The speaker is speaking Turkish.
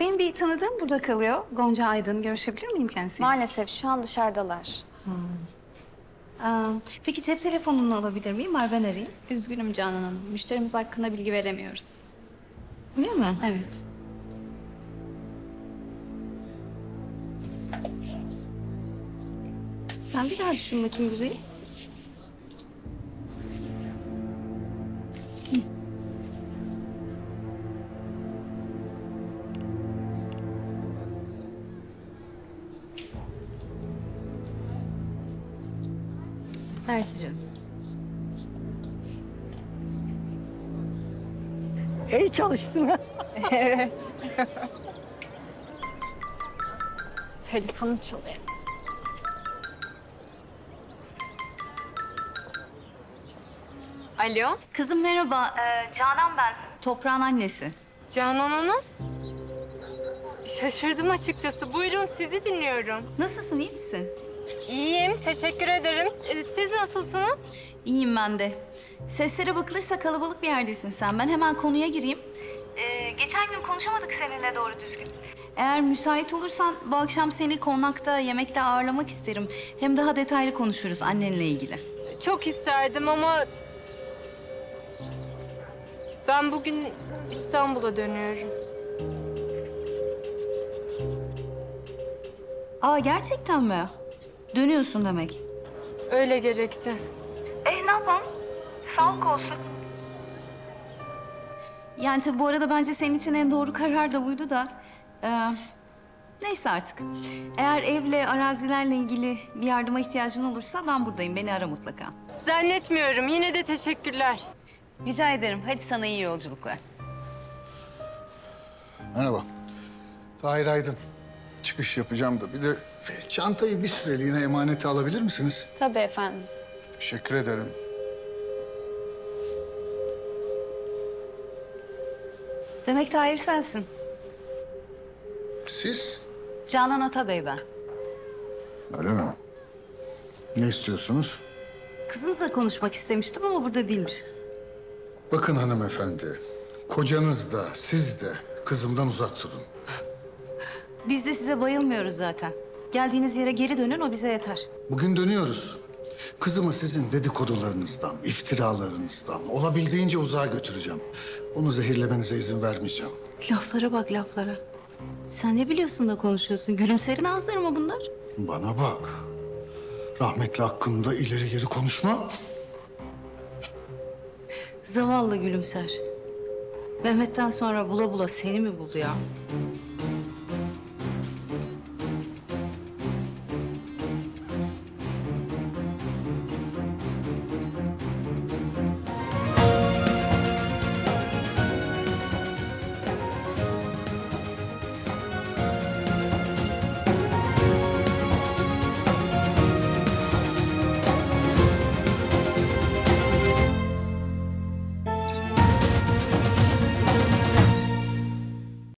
Benim bir tanıdığım burada kalıyor. Gonca Aydın. Görüşebilir miyim kendisiyle? Maalesef şu an dışarıdalar. Peki cep telefonunu alabilir miyim? Var ben arayayım. Üzgünüm Canan Hanım. Müşterimiz hakkında bilgi veremiyoruz. Öyle mi? Evet. Sen bir daha düşün bakayım güzelim. Mersi canım. İyi çalıştın ha. Evet. Telefonu çalıyor. Alo, Kızım merhaba. Canan ben. Toprağın annesi. Canan Hanım. Şaşırdım açıkçası. Buyurun, sizi dinliyorum. Nasılsın, iyi misin? İyiyim, teşekkür ederim. Siz nasılsınız? İyiyim ben de. Seslere bakılırsa kalabalık bir yerdesin sen. Ben hemen konuya gireyim. Geçen gün konuşamadık seninle doğru düzgün. Eğer müsait olursan bu akşam seni konakta, yemekte ağırlamak isterim. Hem daha detaylı konuşuruz annenle ilgili. Çok isterdim ama... Ben bugün İstanbul'a dönüyorum. Aa gerçekten mi? Dönüyorsun demek. Öyle gerekti. Ne yapalım? Sağlık olsun. Yani tabii bu arada bence senin için en doğru karar da buydu da. Neyse artık. Eğer evle, arazilerle ilgili bir yardıma ihtiyacın olursa ben buradayım. Beni ara mutlaka. Zannetmiyorum. Yine de teşekkürler. Rica ederim. Hadi sana iyi yolculuklar. Merhaba. Tahir Aydın. Çıkış yapacağım da bir de çantayı bir süreliğine emanete alabilir misiniz? Tabii efendim. Teşekkür ederim. Demek Tahir sensin. Siz? Canan Atabey ben. Öyle mi? Ne istiyorsunuz? Kızınızla konuşmak istemiştim ama burada değilmiş. Bakın hanımefendi, kocanız da siz de kızımdan uzak durun. Biz de size bayılmıyoruz zaten. Geldiğiniz yere geri dönün, o bize yeter. Bugün dönüyoruz. Kızımı sizin dedikodularınızdan, iftiralarınızdan olabildiğince uzağa götüreceğim. Onu zehirlemenize izin vermeyeceğim. Laflara bak laflara. Sen ne biliyorsun da konuşuyorsun? Gülümserin ağızları mı bunlar? Bana bak. Rahmetli hakkında ileri geri konuşma. Zavallı Gülümser. Mehmet'ten sonra bula bula seni mi buldu ya?